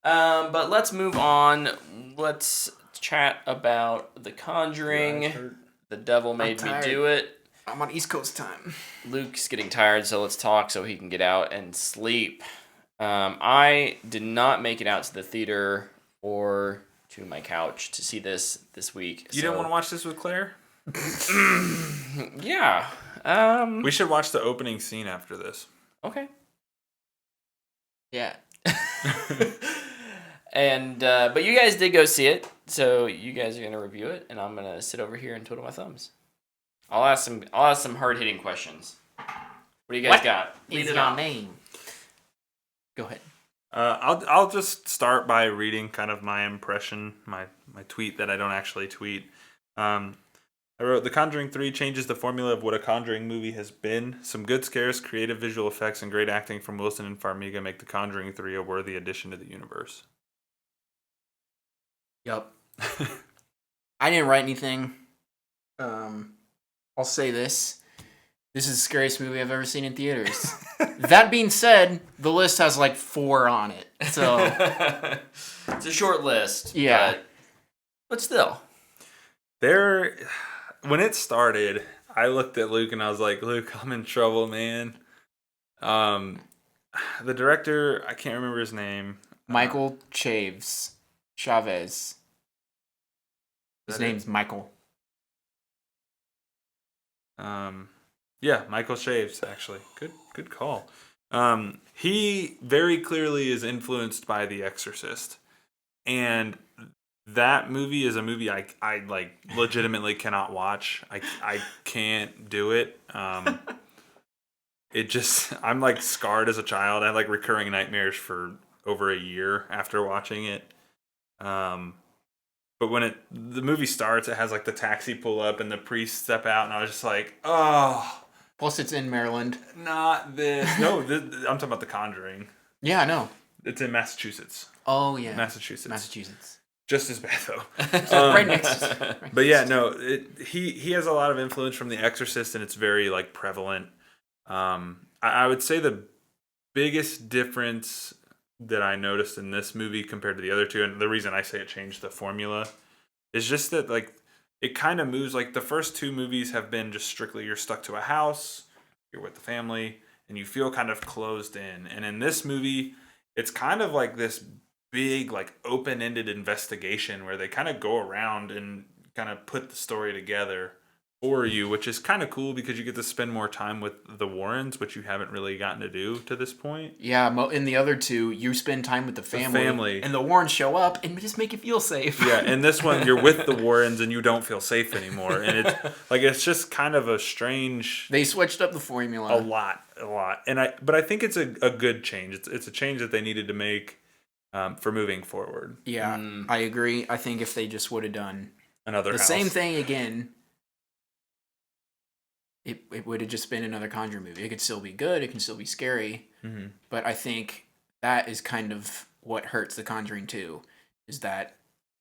But let's move on. Let's chat about The Conjuring. The Devil Made Me Do It. I'm on East Coast time. Luke's getting tired, so let's talk so he can get out and sleep. I did not make it out to the theater or to my couch to see this week. You didn't want to watch this with Claire? Yeah. We should watch the opening scene after this. Okay. Yeah. And but you guys did go see it, so you guys are gonna review it, and I'm gonna sit over here and twiddle my thumbs. I'll ask some hard hitting questions. What do you guys got? Is your name? Go ahead. I'll just start by reading kind of my impression, my tweet that I don't actually tweet. I wrote, The Conjuring 3 changes the formula of what a Conjuring movie has been. Some good scares, creative visual effects, and great acting from Wilson and Farmiga make The Conjuring 3 a worthy addition to the universe. Yup. I didn't write anything. I'll say this. This is the scariest movie I've ever seen in theaters. That being said, the list has like 4 on it. So it's a short list. Yeah. But still. When it started, I looked at Luke and I was like, Luke, I'm in trouble, man. The director, I can't remember his name. Michael Chavez. His name's Michael. Yeah, Michael Chaves, actually. Good call. He very clearly is influenced by The Exorcist. And that movie is a movie I like legitimately cannot watch. I can't do it. I'm like scarred as a child. I had like recurring nightmares for over a year after watching it. But when the movie starts, it has like the taxi pull up and the priest step out, and I was just like, oh. Plus, it's in Maryland. Not this. No, I'm talking about The Conjuring. Yeah, I know. It's in Massachusetts. Oh, yeah. Massachusetts. Just as bad, though. Right next. But yeah, no, he has a lot of influence from The Exorcist, and it's very like prevalent. I would say the biggest difference that I noticed in this movie compared to the other two, and the reason I say it changed the formula, is just that like it kind of moves. Like the first 2 movies have been just strictly you're stuck to a house, you're with the family, and you feel kind of closed in. And in this movie, it's kind of like this big like open-ended investigation where they kind of go around and kind of put the story together for you, which is kind of cool because you get to spend more time with the Warrens, which you haven't really gotten to do to this point. Yeah, in the other 2, you spend time with the family. And the Warrens show up and just make you feel safe. Yeah, and this one, you're with the Warrens and you don't feel safe anymore. And it's just kind of a strange... They switched up the formula. A lot. But I think it's a good change. It's a change that they needed to make for moving forward. Yeah, I agree. I think if they just would have done another the house. Same thing again... It would have just been another Conjuring movie. It could still be good. It can still be scary. Mm-hmm. But I think that is kind of what hurts The Conjuring 2, is that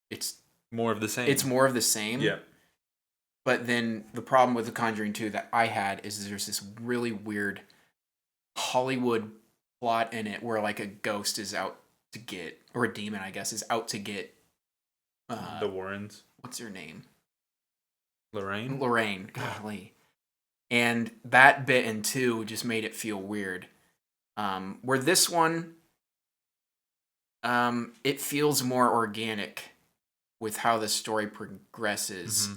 it's... more of the same. It's more of the same. Yeah. But then the problem with The Conjuring 2 that I had is there's this really weird Hollywood plot in it where like a ghost is out to get... or a demon, I guess, is out to get... the Warrens. What's her name? Lorraine? Lorraine. Golly. And that bit in 2 just made it feel weird. Where this one, it feels more organic with how the story progresses. Mm-hmm.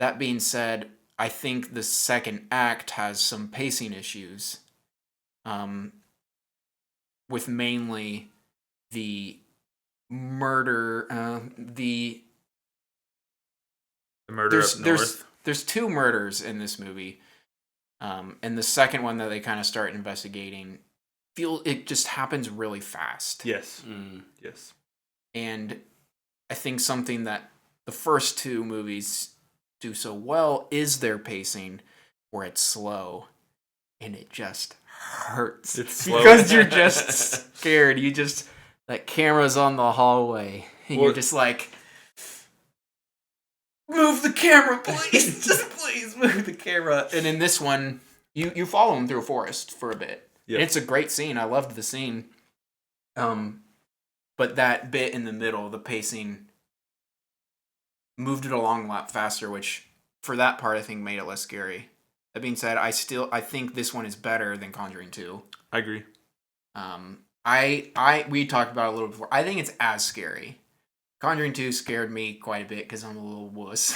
That being said, I think the second act has some pacing issues. With mainly the murder, the murder up north. There's 2 murders in this movie. And the second one that they kind of start investigating, it just happens really fast. Yes. Yes. And I think something that the first 2 movies do so well is their pacing, where it's slow, and it just hurts. It's slow. Because you're just scared. That camera's on the hallway, and you're just like... Move the camera, please! Just please move the camera. And in this one, you follow him through a forest for a bit. Yep. And it's a great scene. I loved the scene. But but that bit in the middle, the pacing moved it along a lot faster, which for that part I think made it less scary. That being said, I think this one is better than Conjuring 2. I agree. We talked about it a little before. I think it's as scary. Conjuring 2 scared me quite a bit because I'm a little wuss.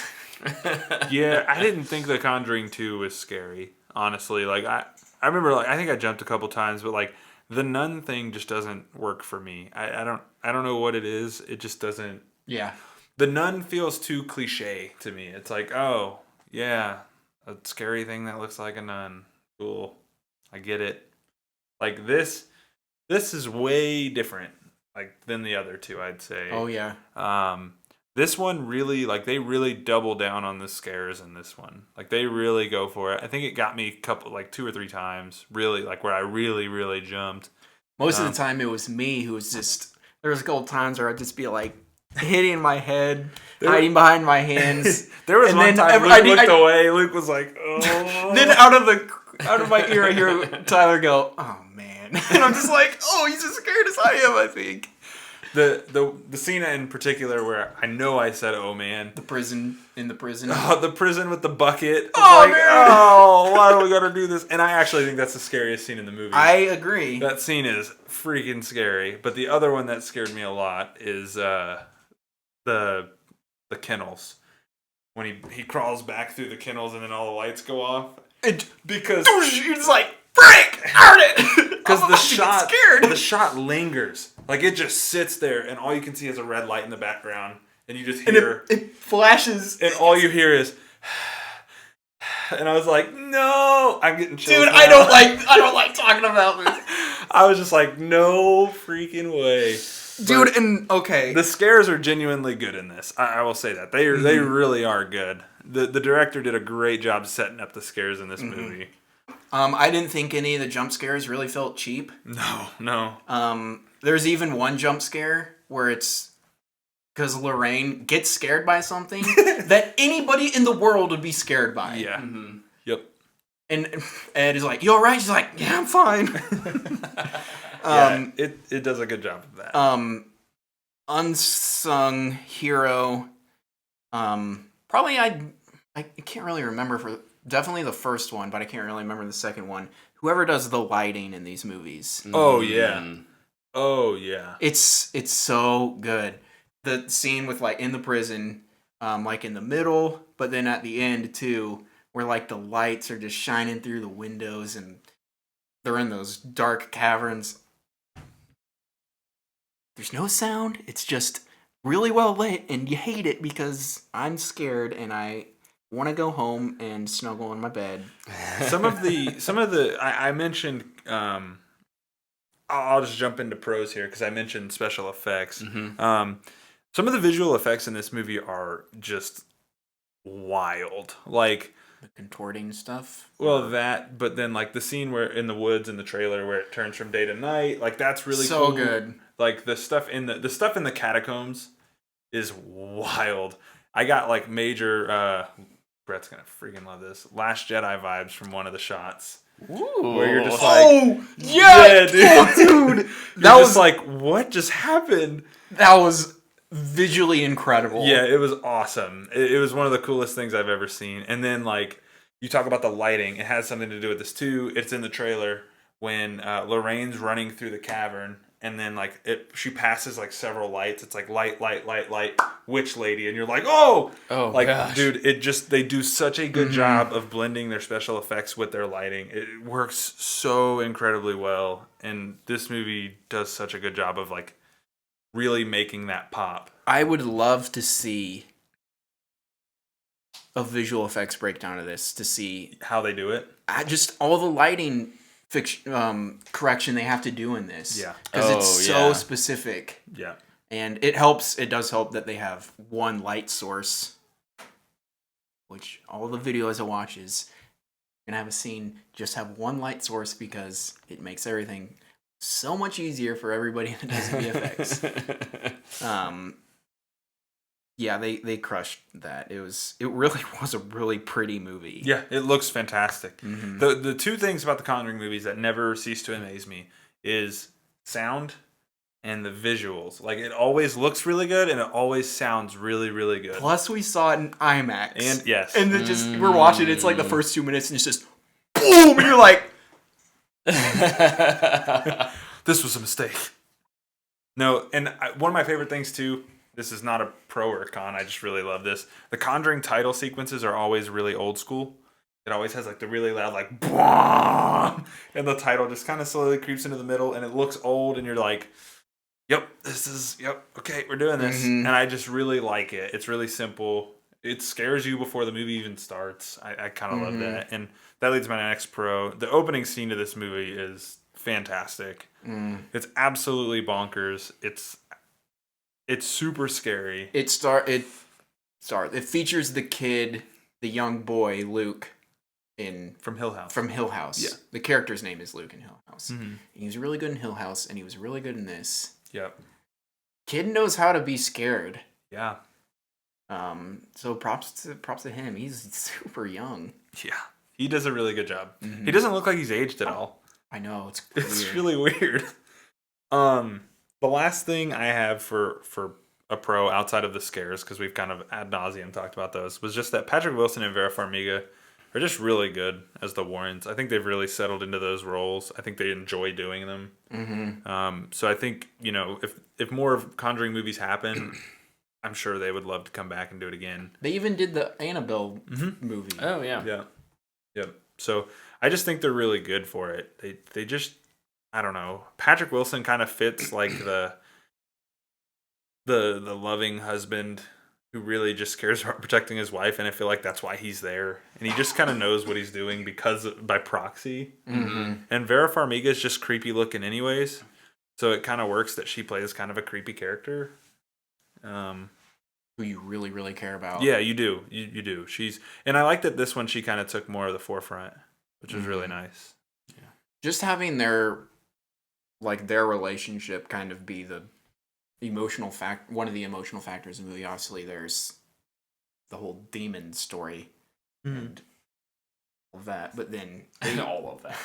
Yeah, I didn't think The Conjuring 2 was scary, honestly. Like I remember, like, I think I jumped a couple times, but like the nun thing just doesn't work for me. I don't know what it is. It just doesn't. Yeah. The nun feels too cliche to me. It's like, oh yeah, a scary thing that looks like a nun. Cool, I get it. Like this is way different, like, than the other two, I'd say. Oh yeah. This one really, like, they really double down on the scares in this one. Like, they really go for it. I think it got me two or three times, really, like, where I really, really jumped. Most of the time it was me who was just, there was a couple times where I'd just be like hitting my head, hiding behind my hands. There was one time Luke looked away. Luke was like, oh. Then out of my ear I hear Tyler go, oh man. And I'm just like, oh, he's as scared as I am, I think. The scene in particular where I know I said, "Oh man," the prison. Oh, the prison with the bucket. Oh like, man! Oh, why do we gotta do this? And I actually think that's the scariest scene in the movie. I agree. That scene is freaking scary. But the other one that scared me a lot is the kennels. When he crawls back through the kennels and then all the lights go off. Because it's like, frick, darn it! Because the shot lingers. Like, it just sits there, and all you can see is a red light in the background, and you just hear... And it flashes. And all you hear is... And I was like, no! I'm getting chills. Dude, now. I don't like talking about this. I was just like, no freaking way. Dude, But and okay. the scares are genuinely good in this. I will say that. They really are good. The director did a great job setting up the scares in this movie. I didn't think any of the jump scares really felt cheap. No. There's even one jump scare where it's because Lorraine gets scared by something that anybody in the world would be scared by. Yeah. Mm-hmm. Yep. And Ed is like, "You all right?" She's like, "Yeah, I'm fine." It does a good job of that. Unsung hero. Probably I can't really remember for definitely the first one, but I can't really remember the second one. Whoever does the lighting in these movies. Oh yeah. Oh yeah. It's so good. The scene with like in the prison, like in the middle, but then at the end too, where like the lights are just shining through the windows and they're in those dark caverns. There's no sound. It's just really well lit, and you hate it because I'm scared and I want to go home and snuggle in my bed. Some of the I mentioned. I'll just jump into pros here because I mentioned special effects. Mm-hmm. Some of the visual effects in this movie are just wild. Like the contorting stuff. Well, that, but then like the scene where in the woods in the trailer where it turns from day to night, like that's really so cool. good. Like the stuff in the catacombs is wild. I got like major. Brett's gonna freaking love this. Last Jedi vibes from one of the shots. Ooh. Where you're just like, oh yeah, dude, dude. That was like, what just happened? That was visually incredible. Yeah, it was awesome. It was one of the coolest things I've ever seen. And then like you talk about the lighting, it has something to do with this too. It's in the trailer when Lorraine's running through the cavern. And then like she passes like several lights. It's like light, witch lady, and you're like, oh, like gosh. Dude, they do such a good job of blending their special effects with their lighting. It works so incredibly well, and this movie does such a good job of like really making that pop. I would love to see a visual effects breakdown of this to see how they do it. Just all the lighting correction they have to do in this. Yeah. Because it's so specific. Yeah. And it does help that they have one light source, which all the videos I watch is gonna have a scene just have one light source because it makes everything so much easier for everybody that does VFX. Yeah, they crushed that. It really was a really pretty movie. Yeah, it looks fantastic. Mm-hmm. The two things about the Conjuring movies that never cease to amaze me is sound and the visuals. Like, it always looks really good, and it always sounds really, really good. Plus, we saw it in IMAX. And yes. And then just, we're watching, it's like the first 2 minutes, and it's just, boom! And you're like, this was a mistake. No, and one of my favorite things, too, this is not a pro or a con, I just really love this. The Conjuring title sequences are always really old school. It always has like the really loud like BWAM! And the title just kind of slowly creeps into the middle, and it looks old, and you're like, yep, okay, we're doing this. Mhm. And I just really like it. It's really simple. It scares you before the movie even starts. I kind of love that. And that leads to my next pro. The opening scene of this movie is fantastic. It's absolutely bonkers. It's super scary. it features the kid, the young boy, Luke, From Hill House. from Hill House. Yeah. The character's name is Luke in Hill House. Mhm. He was really good in Hill House, and he was really good in this. Yep. Kid knows how to be scared. Yeah. So props to him. He's super young. Yeah. He does a really good job. Mhm. He doesn't look like he's aged at all. I know, it's It's weird. really weird. The last thing I have for a pro outside of the scares, because we've kind of ad nauseum talked about those, was just that Patrick Wilson and Vera Farmiga are just really good as the Warrens. I think they've really settled into those roles. I think they enjoy doing them. So I think, if more of Conjuring movies happen, I'm sure they would love to come back and do it again. They even did the Annabelle movie. Oh yeah. Yeah. Yep. So I just think they're really good for it. They just, I don't know. Patrick Wilson kind of fits like the loving husband who really just cares about protecting his wife, and I feel like that's why he's there. And he just kind of knows what he's doing by proxy. And Vera Farmiga is just creepy looking anyways, so it kind of works that she plays kind of a creepy character. Who you really, really care about. Yeah, you do. You do. And I like that this one she kind of took more of the forefront, which was really nice. Just having their relationship kind of be the one of the emotional factors in the movie. Obviously, there's the whole demon story and all of that, but then all of that.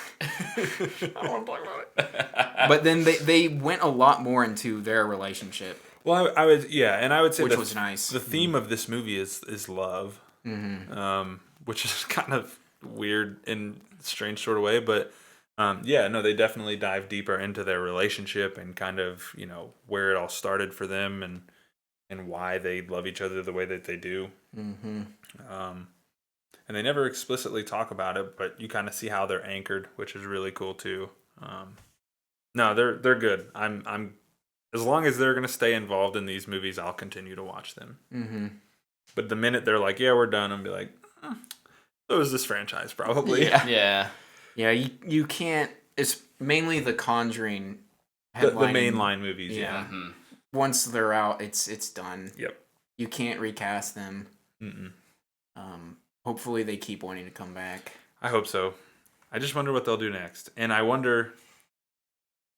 I don't want to talk about it. But then they went a lot more into their relationship. Well, I would, and I would say which was nice. The theme of this movie is love, which is kind of weird in a strange sort of way, but they definitely dive deeper into their relationship and kind of where it all started for them and why they love each other the way that they do. And they never explicitly talk about it, but you kind of see how they're anchored, which is really cool too. No, they're good. I'm as long as they're going to stay involved in these movies, I'll continue to watch them. But the minute they're like, yeah, we're done, I'll be like, so is this franchise probably. Yeah. Yeah, you can't. It's mainly the Conjuring the mainline movies. Yeah. Once they're out, it's done. Yep. You can't recast them. Hopefully they keep wanting to come back. I hope so. I just wonder what they'll do next, and I wonder.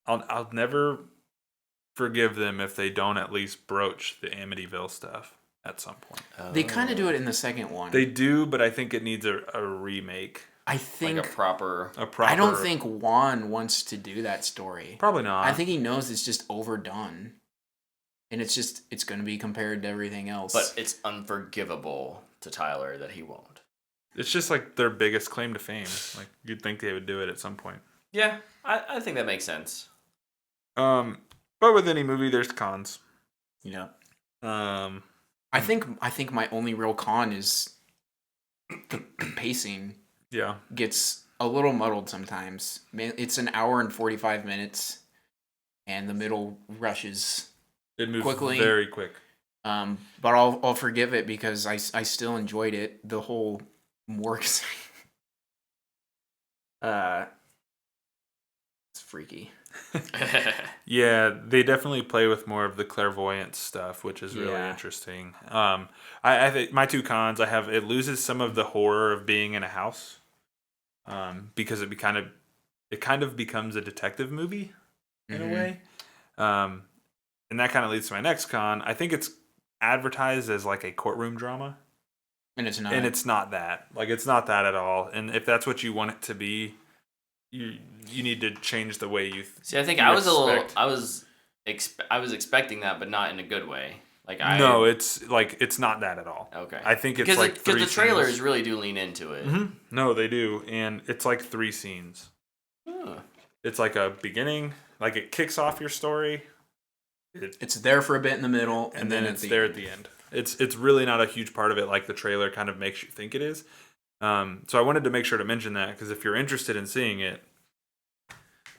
I'll never forgive them if they don't at least broach the Amityville stuff at some point. They kind of do it in the second one. They do, but I think it needs a remake. I think like a proper. I don't think Juan wants to do that story. Probably not. I think he knows it's just overdone, and it's going to be compared to everything else. But it's unforgivable to Tyler that he won't. It's just like their biggest claim to fame. Like you'd think they would do it at some point. Yeah, I think that makes sense. But with any movie, there's cons. Yeah. I think my only real con is the pacing. Yeah. Gets a little muddled sometimes. Man, it's an hour and 45 minutes, and the middle rushes. It moves quickly. Very quick. But I'll forgive it because I still enjoyed it. The whole morgue scene. It's freaky. Yeah, they definitely play with more of the clairvoyance stuff, which is really interesting. I think my two cons, it loses some of the horror of being in a house, because it kind of becomes a detective movie in a way, and that kind of leads to my next con. I think it's advertised as like a courtroom drama, and it's not. And it's not that. Like it's not that at all. And if that's what you want it to be, you need to change the way you see. I think I was I was expecting that, but not in a good way. Like No, it's not that at all. Okay. I think it's because like because three the trailers scenes. really do lean into it. Mm-hmm. No, they do, and it's like 3 scenes. Huh. It's like a beginning, like it kicks off your story. It's there for a bit in the middle, and then it's there at the end. It's really not a huge part of it, like the trailer kind of makes you think it is. So I wanted to make sure to mention that because if you're interested in seeing it,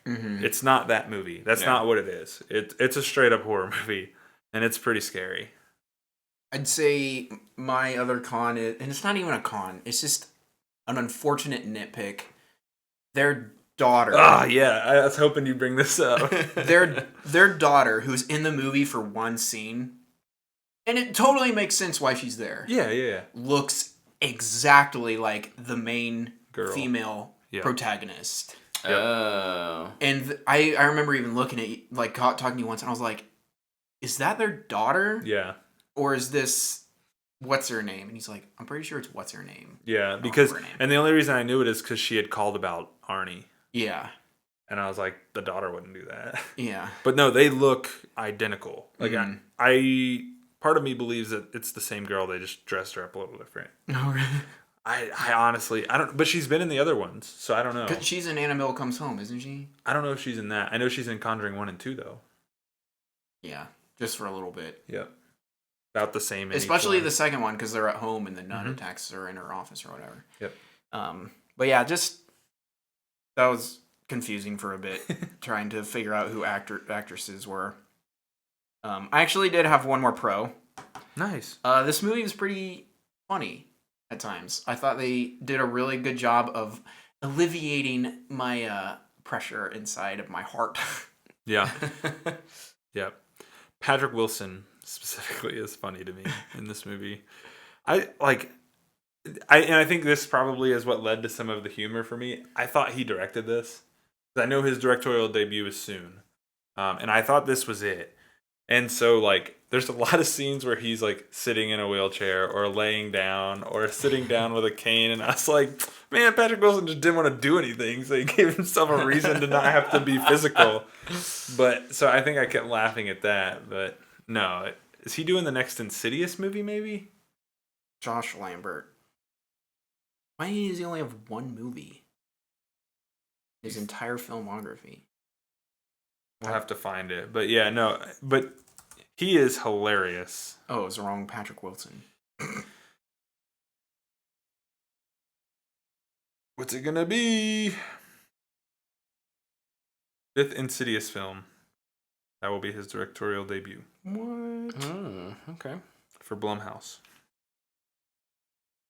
it's not that movie. That's not what it is. It's a straight up horror movie, and it's pretty scary. I'd say my other con is, and it's not even a con. It's just an unfortunate nitpick. Their daughter. Ah, yeah. I was hoping you'd bring this up. their daughter, who's in the movie for one scene, and it totally makes sense why she's there. Yeah. Looks exactly like the main Girl. female protagonist. Yep. Oh. And I remember even looking at you, like talking to you once, and I was like, "Is that their daughter? Yeah. Or is this what's her name?" And he's like, "I'm pretty sure it's what's her name." Yeah, because and the only reason I knew it is because she had called about Arnie. Yeah. And I was like, the daughter wouldn't do that. Yeah. But no, they look identical. Like I part of me believes that it's the same girl. They just dressed her up a little different. Oh, really? I honestly, I don't. But she's been in the other ones, so I don't know. She's in Annabelle Comes Home, isn't she? I don't know if she's in that. I know she's in Conjuring 1 and 2 though. Yeah, just for a little bit. Yep. About the same. Especially the second one because they're at home and the nun attacks her in her office or whatever. Yep. But yeah, just that was confusing for a bit trying to figure out who actresses were. I actually did have one more pro. Nice. This movie was pretty funny at times. I thought they did a really good job of alleviating my pressure inside of my heart. Yeah. Yep. Patrick Wilson specifically is funny to me in this movie. I think this probably is what led to some of the humor for me. I thought he directed this. I know his directorial debut is soon. And I thought this was it. And so, like, there's a lot of scenes where he's, like, sitting in a wheelchair or laying down or sitting down with a cane. And I was like, man, Patrick Wilson just didn't want to do anything. So he gave himself a reason to not have to be physical. But, so I think I kept laughing at that. But, no. Is he doing the next Insidious movie, maybe? Josh Lambert. Why does he only have one movie? His entire filmography. We'll have to find it. But yeah, no. But he is hilarious. Oh, it was the wrong Patrick Wilson. What's it gonna be? 5th Insidious film. That will be his directorial debut. What? Okay. For Blumhouse.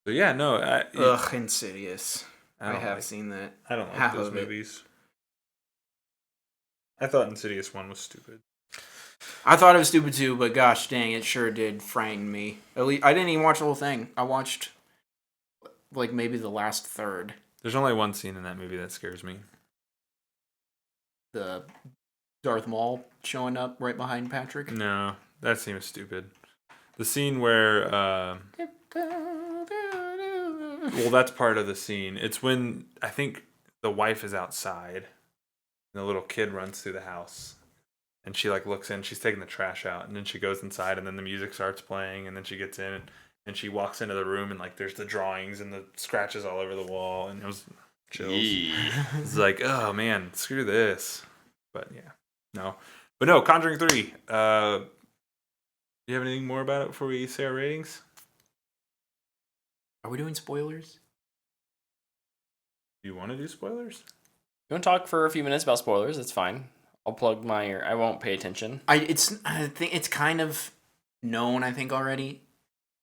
So yeah, no. Ugh, Insidious. I have like, seen that. I don't like half those of it. movies. I thought Insidious 1 was stupid. I thought it was stupid too, but gosh dang, it sure did frighten me. At least I didn't even watch the whole thing. I watched like maybe the last third. There's only one scene in that movie that scares me. The Darth Maul showing up right behind Patrick. No, that seems stupid. The scene where well, that's part of the scene. It's when I think the wife is outside and the little kid runs through the house. And she like looks in, she's taking the trash out, and then she goes inside, and then the music starts playing, and then she gets in, and she walks into the room, and like there's the drawings and the scratches all over the wall, and it was chills. It's like, oh man, screw this. But yeah, no. But no, Conjuring 3. Do you have anything more about it before we say our ratings? Are we doing spoilers? Do you want to do spoilers? You want to talk for a few minutes about spoilers? That's fine. I'll plug my ear. I won't pay attention. I think it's kind of known, I think, already.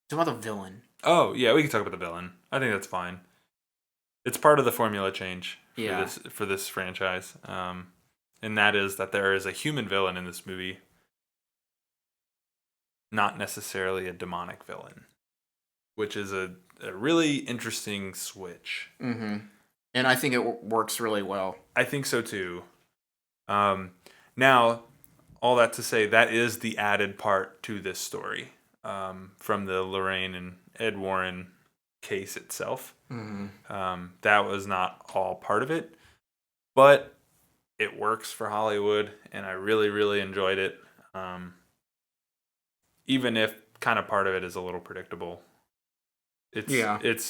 It's about the villain. Oh, yeah, we can talk about the villain. I think that's fine. It's part of the formula change for this franchise. And that is that there is a human villain in this movie, not necessarily a demonic villain, which is a really interesting switch. Mm-hmm. And I think it works really well. I think so, too. Now, all that to say, that is the added part to this story from the Lorraine and Ed Warren case itself. Mm-hmm. That was not all part of it, but it works for Hollywood, and I really, really enjoyed it. Even if kind of part of it is a little predictable, it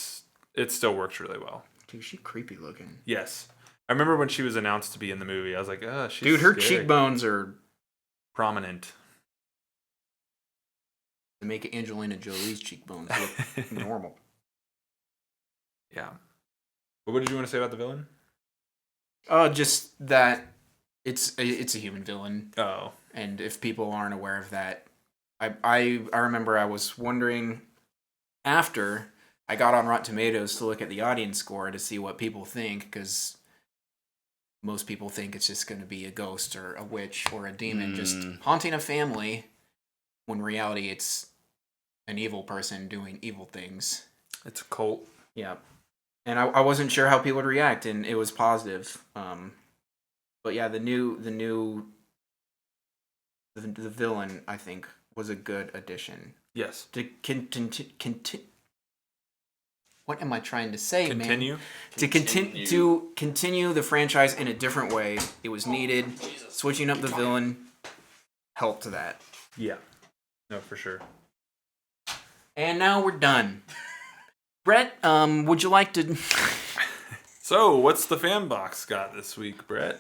still works really well. Dude, she's creepy looking. Yes, I remember when she was announced to be in the movie. I was like, she's Dude, her scary. cheekbones are Prominent. to make Angelina Jolie's cheekbones look normal. Yeah. But what did you want to say about the villain? Just that it's a human villain, Oh. and if people aren't aware of that, I remember I was wondering after I got on Rotten Tomatoes to look at the audience score to see what people think, because most people think it's just going to be a ghost or a witch or a demon just haunting a family, when in reality it's an evil person doing evil things. It's a cult. Yeah. And I wasn't sure how people would react, and it was positive. But yeah, the villain, I think, was a good addition. Yes. To what am I trying to say, Continue? man? To continue the franchise in a different way. It was needed. Switching up the villain helped to that. Yeah. No, for sure. And now we're done. Brett, would you like to... So, what's the fan box got this week, Brett?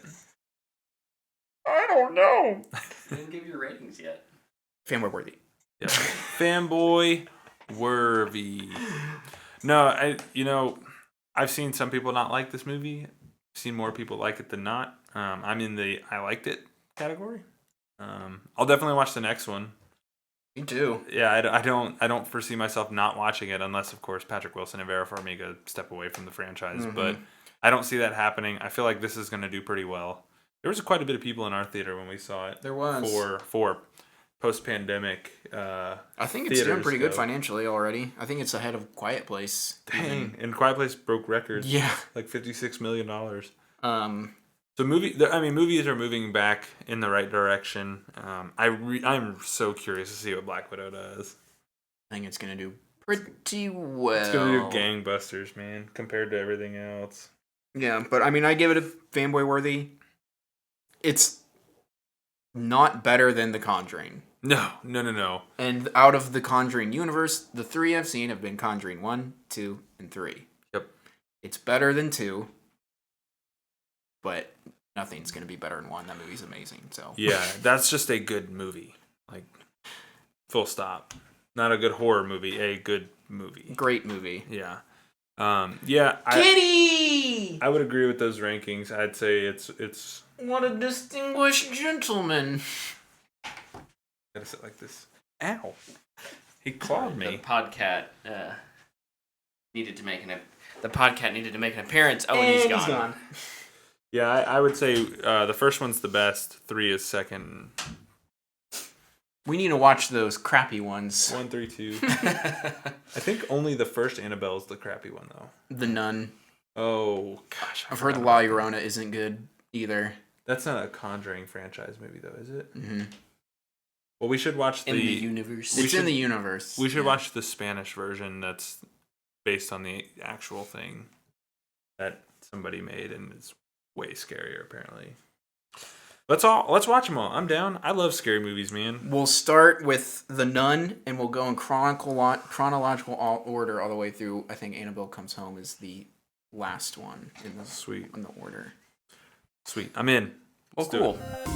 I don't know. You didn't give your ratings yet. Fanboy worthy. Yeah. Fanboy worthy. No, I've seen some people not like this movie. I've seen more people like it than not. I'm in the I liked it category. I'll definitely watch the next one. Me too. Yeah, I don't foresee myself not watching it unless, of course, Patrick Wilson and Vera Farmiga step away from the franchise. Mm-hmm. But I don't see that happening. I feel like this is going to do pretty well. There was quite a bit of people in our theater when we saw it. There was. For post-pandemic I think it's doing pretty good financially already. I think it's ahead of Quiet Place. Dang. And Quiet Place broke records. Yeah. Like $56 million. So movies are moving back in the right direction. I'm so curious to see what Black Widow does. I think it's going to do pretty well. It's going to do gangbusters, man, compared to everything else. Yeah, but I mean, I give it a fanboy worthy. It's not better than The Conjuring. No. And out of the Conjuring universe, the 3 I've seen have been Conjuring 1, 2, and 3. Yep. It's better than 2, but nothing's going to be better than 1. That movie's amazing. So yeah, that's just a good movie. Like, full stop. Not a good horror movie, a good movie. Great movie. Yeah. Kitty! I would agree with those rankings. I'd say it's What a distinguished gentleman. gotta sit like this. Ow. He clawed me. The podcat needed to make an appearance. Oh, and he's gone. Yeah, I would say the first one's the best. 3 is second. We need to watch those crappy ones. 1, 3, 2. I think only the first Annabelle's the crappy one, though. The Nun. Oh, gosh. I've heard La Llorona isn't good either. That's not a Conjuring franchise movie, though, is it? Mm-hmm. Well, we should watch in the universe. It's in the universe. We should watch the Spanish version that's based on the actual thing that somebody made, and it's way scarier, apparently. Let's watch them all. I'm down. I love scary movies, man. We'll start with The Nun, and we'll go in chronological order all the way through. I think Annabelle Comes Home is the last one in the order. Sweet. I'm in. Well, Let's do cool. it.